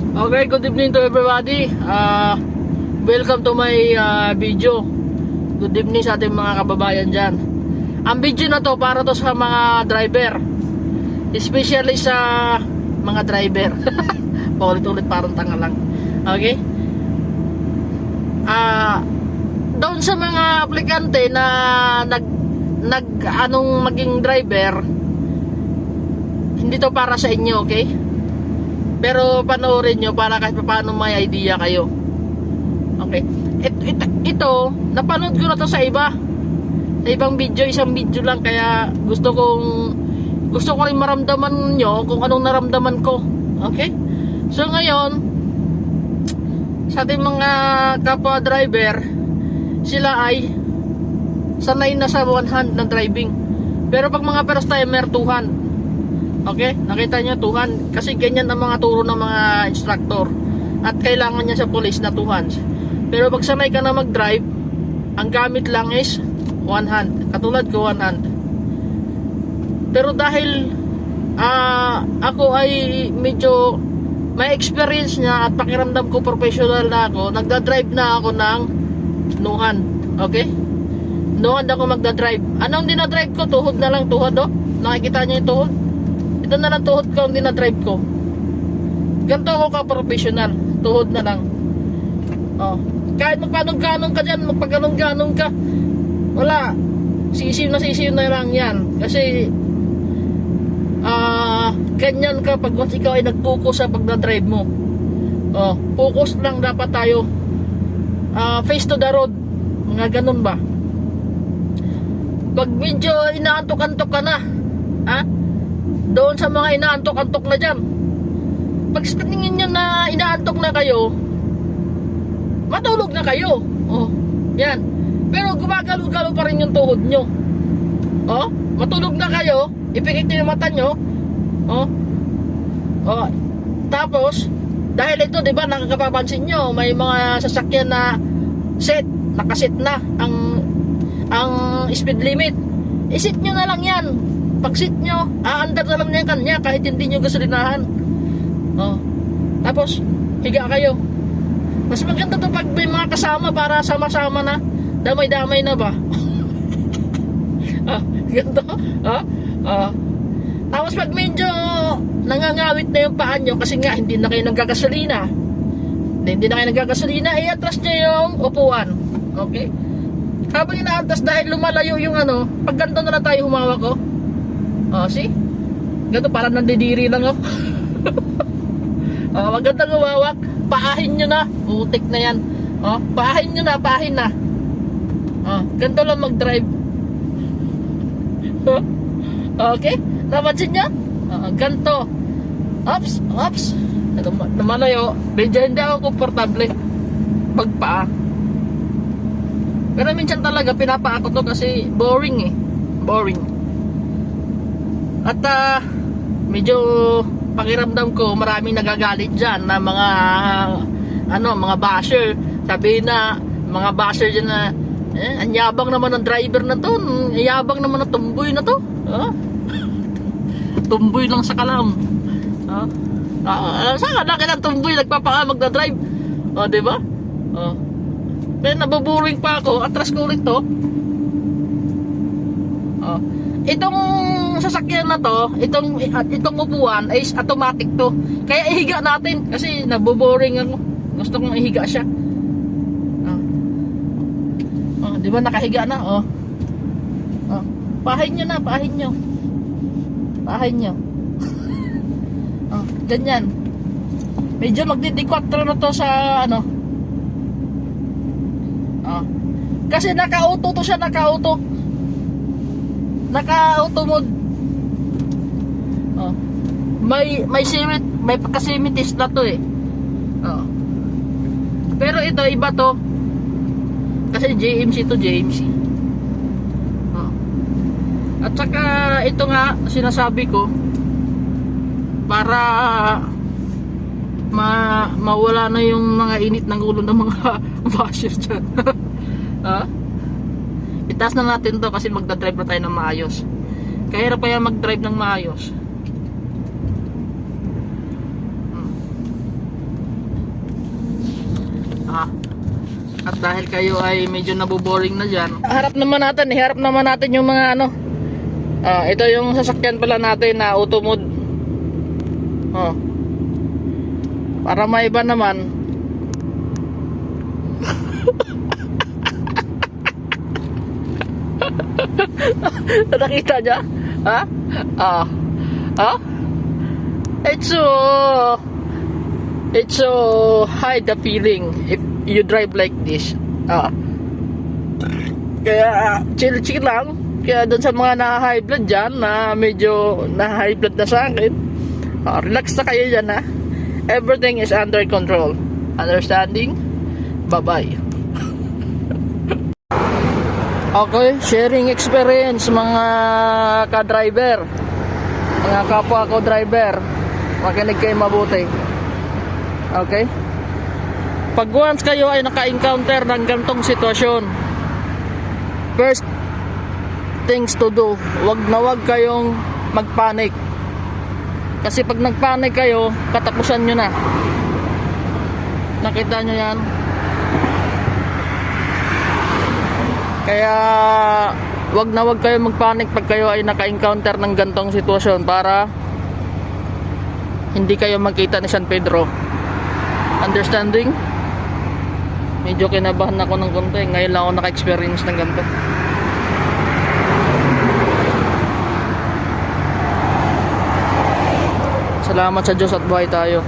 Okay, good evening to everybody. Welcome to my video. Good evening sa ating mga kababayan dyan. Ang video na to para to sa mga driver, especially sa mga driver. Paulit-ulit parang tanga lang. Okay? Doon sa mga aplikante na anong maging driver, hindi to para sa inyo, okay? Pero panoorin nyo para kahit paano may idea kayo. Okay. Ito napanood ko na to sa iba. Sa ibang video, isang video lang, kaya gusto ko rin maramdaman nyo kung anong naramdaman ko. Okay? So ngayon, sa ating mga kapwa driver, sila ay sanay na sa one hand na driving. Pero pag mga first timer, two hand. Okay? Nakita nyo, two hand. Kasi ganyan ang mga turo ng mga instructor. At kailangan niya sa police na two hands. Pero pag sanay ka na mag-drive, ang gamit lang is one hand. Katulad ko, one hand. Pero dahil ako ay medyo may experience na at pakiramdam ko professional na ako, nagda-drive na ako ng no hand. Okay? No hand ako magda-drive. Anong dinadrive ko? Tuhod na lang, tuhod, oh. Nakikita niyo yung tuhod? Ito na lang tuhod ko ang dinadrive ko. Ganito ako ka-professional. Tuhod na lang. Oh. Kahit magpanong-ganong ka dyan, magpagganong-ganong ka, wala. Sisiw na lang yan. Kasi ganyan ka pag once ikaw ay nag-focus sa pagdadrive mo. Oh, focus lang dapat tayo. Face to the road. Mga ganun ba? Pag medyo inaantok-antok ka na, doon sa mga inaantok-antok na dyan, pag tingin nyo na inaantok na kayo, matulog na kayo. Oh, yan. Pero gumagalo-galo pa rin yung tuhod nyo. Oh, matulog na kayo, ipikit nyo yung mata nyo. Oh, oh. Tapos, dahil ito, di ba, nakakapapansin nyo, may mga sasakyan na nakaset na ang speed limit. Isit nyo na lang yan. Pag sit nyo, aandar na lang niya kanya kahit hindi nyo gasolinahan. Oh. Tapos, higa kayo. Mas maganda to pag may mga kasama para sama-sama na. Damay-damay na ba? Ganito. Tapos pag medyo nangangawit na yung paa nyo kasi nga hindi na kayo nagkagasolina. Hindi na kayo nagkagasolina, i-atras nyo yung upuan. Okay? Habang inaantas dahil lumalayo yung pag ganito na lang tayo humawak ko. See? Ganito parang nandidiri lang ako. Magandang humawak. Paahin nyo na. Putik na yan. Paahin nyo na. Paahin na. Ganito lang mag-drive. Okay? Napansin nyo? Ganito. Ops. Namalayo. Medyo hindi ako komportable magpaa. Pero minsan talaga pinapaa ko to kasi boring eh. Boring. At medyo pakiramdam ko maraming nagagalit dyan na mga basher. Sabihin na mga basher dyan na ang yabang naman ng driver na to, ang yabang naman ng tumboy na to. Tumboy lang sa kalam. Saan ka laki ng tumboy nagpapaka magdadrive? Diba? Pero nabuburing pa ako. Atras ko ulit to. Itong sasakyan na to, itong upuan ay automatic to. Kaya ihiga natin kasi naboboring ako. Gusto kong ihiga siya. Di ba nakahiga na? Pahin nyo na, pahin nyo. Pahin nyo. Ganyan. Medyo magdi-4 na to sa kasi naka-auto to siya, naka-auto mode. May simit, may pagkasimitis na to eh. Pero ito iba to. Kasi JMC to JMC. At saka ito nga sinasabi ko para mawala na yung mga init ng ulo ng mga basher dyan. Itaas na natin to kasi magdadrive na tayo ng maayos. Kahirap kaya mag-drive ng maayos. ha. At dahil kayo ay medyo naboboring na dyan, harap naman natin yung mga ano. Ito yung sasakyan pala natin na auto mode. Para maiba naman. Nakita niya? Ha? It's so hide the feeling if you drive like this. Kaya chill lang. Kaya doon sa mga na-high blood dyan, na medyo na-high blood na sa akin, relax na kayo dyan, ha. Everything is under control. Understanding? Bye-bye. Okay, sharing experience mga ka-driver, mga kapwa ko driver, makinig kayo mabuti. Okay, pag once kayo ay naka-encounter ng gantong sitwasyon, first things to do, wag kayong magpanik. Kasi pag nagpanik kayo, katapusan nyo na. Nakita nyo yan? Kaya wag kayo magpanik pag kayo ay naka-encounter ng gantong sitwasyon, para hindi kayo magkita ni San Pedro. Understanding? Medyo kinabahan ako ng konti. Ngayon lang ako naka-experience ng ganito. Salamat sa Diyos at buhay tayo.